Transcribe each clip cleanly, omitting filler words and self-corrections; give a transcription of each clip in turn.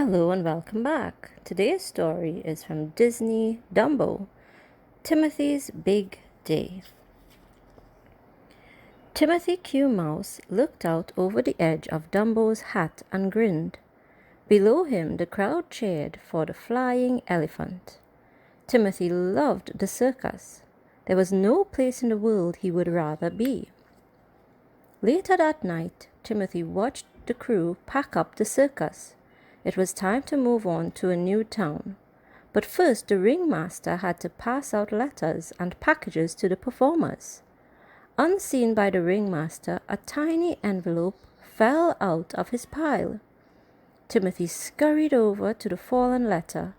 Hello and welcome back. Today's story is from Disney Dumbo, Timothy's Big Day. Timothy Q. Mouse looked out over the edge of Dumbo's hat and grinned. Below him the crowd cheered for the flying elephant. Timothy loved the circus. There was no place in the world he would rather be. Later that night, Timothy watched the crew pack up the circus. It was time to move on to a new town. But first the ringmaster had to pass out letters and packages to the performers. Unseen by the ringmaster, a tiny envelope fell out of his pile. Timothy scurried over to the fallen letter.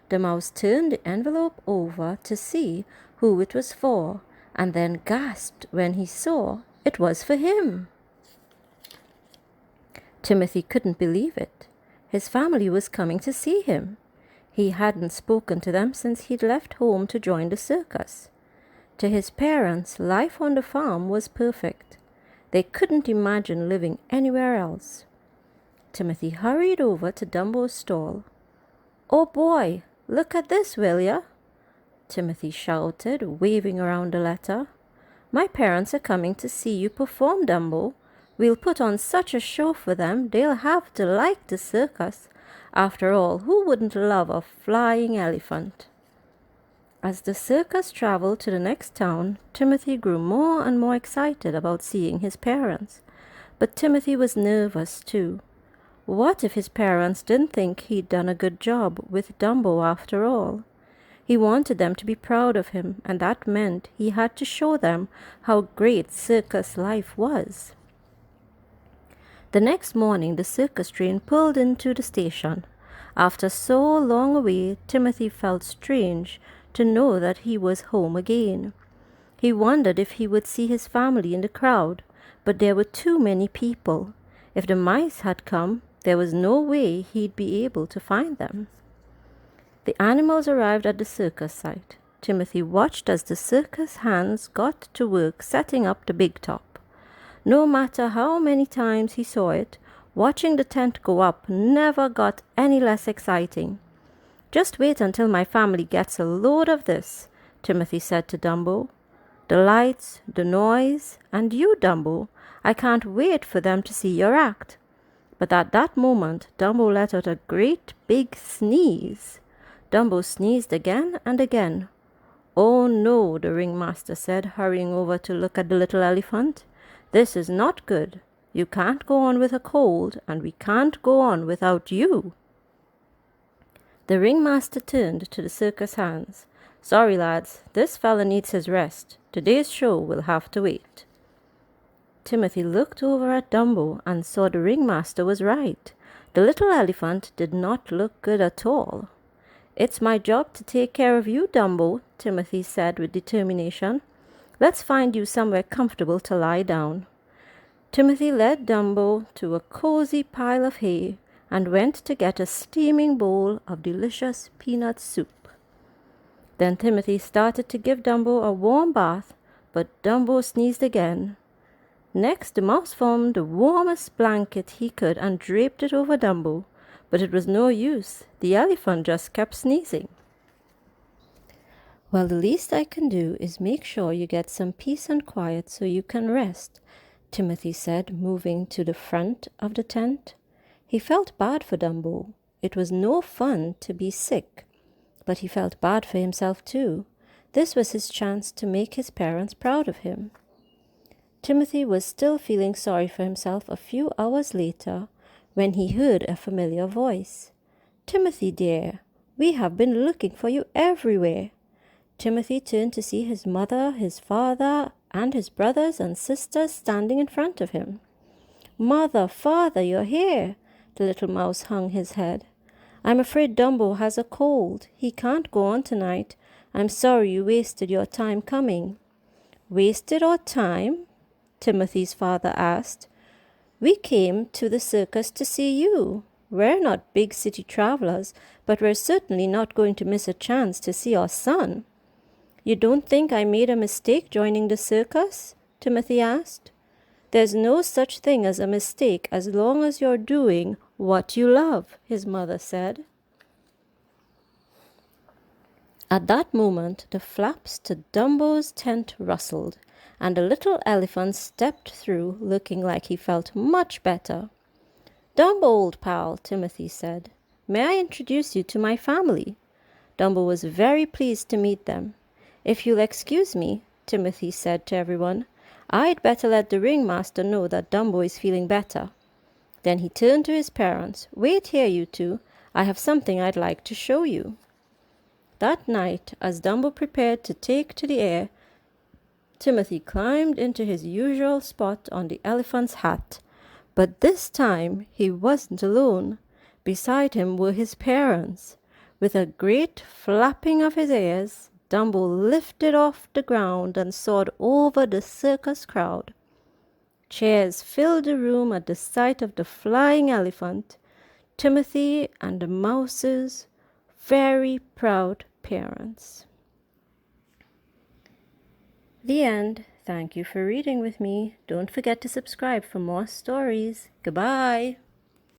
The mouse turned the envelope over to see who it was for, and then gasped when he saw it was for him. Timothy couldn't believe it. His family was coming to see him. He hadn't spoken to them since he'd left home to join the circus. To his parents, life on the farm was perfect. They couldn't imagine living anywhere else. Timothy hurried over to Dumbo's stall. "Oh boy, look at this, will ya?" Timothy shouted, waving around the letter. "My parents are coming to see you perform, Dumbo. We'll put on such a show for them, they'll have to like the circus. After all, who wouldn't love a flying elephant?" As the circus traveled to the next town, Timothy grew more and more excited about seeing his parents. But Timothy was nervous too. What if his parents didn't think he'd done a good job with Dumbo after all? He wanted them to be proud of him, and that meant he had to show them how great circus life was. The next morning the circus train pulled into the station. After so long away, Timothy felt strange to know that he was home again. He wondered if he would see his family in the crowd, but there were too many people. If the mice had come, there was no way he'd be able to find them. The animals arrived at the circus site. Timothy watched as the circus hands got to work setting up the big top. No matter how many times he saw it, watching the tent go up never got any less exciting. "Just wait until my family gets a load of this," Timothy said to Dumbo. "The lights, the noise, and you, Dumbo. I can't wait for them to see your act." But at that moment, Dumbo let out a great big sneeze. Dumbo sneezed again and again. "Oh no," the ringmaster said, hurrying over to look at the little elephant. "This is not good. You can't go on with a cold, and we can't go on without you." The ringmaster turned to the circus hands. "Sorry, lads, this fella needs his rest. Today's show will have to wait." Timothy looked over at Dumbo and saw the ringmaster was right. The little elephant did not look good at all. "It's my job to take care of you, Dumbo," Timothy said with determination. "Let's find you somewhere comfortable to lie down." Timothy led Dumbo to a cozy pile of hay and went to get a steaming bowl of delicious peanut soup. Then Timothy started to give Dumbo a warm bath, but Dumbo sneezed again. Next, the mouse found the warmest blanket he could and draped it over Dumbo, but it was no use. The elephant just kept sneezing. "Well, the least I can do is make sure you get some peace and quiet so you can rest," Timothy said, moving to the front of the tent. He felt bad for Dumbo. It was no fun to be sick, but he felt bad for himself too. This was his chance to make his parents proud of him. Timothy was still feeling sorry for himself a few hours later when he heard a familiar voice. "Timothy, dear, we have been looking for you everywhere." Timothy turned to see his mother, his father, and his brothers and sisters standing in front of him. "Mother, father, you're here!" The little mouse hung his head. "I'm afraid Dumbo has a cold. He can't go on tonight. I'm sorry you wasted your time coming." "Wasted our time?" Timothy's father asked. "We came to the circus to see you. We're not big city travelers, but we're certainly not going to miss a chance to see our son." "You don't think I made a mistake joining the circus?" Timothy asked. "There's no such thing as a mistake as long as you're doing what you love," his mother said. At that moment, the flaps to Dumbo's tent rustled, and the little elephant stepped through, looking like he felt much better. "Dumbo, old pal," Timothy said, "may I introduce you to my family?" Dumbo was very pleased to meet them. "If you'll excuse me," Timothy said to everyone, "I'd better let the ringmaster know that Dumbo is feeling better." Then he turned to his parents. "Wait here, you two. I have something I'd like to show you." That night, as Dumbo prepared to take to the air, Timothy climbed into his usual spot on the elephant's hat. But this time he wasn't alone. Beside him were his parents. With a great flapping of his ears, Dumbo lifted off the ground and soared over the circus crowd. Cheers filled the room at the sight of the flying elephant, Timothy and the mouse's very proud parents. The end. Thank you for reading with me. Don't forget to subscribe for more stories. Goodbye.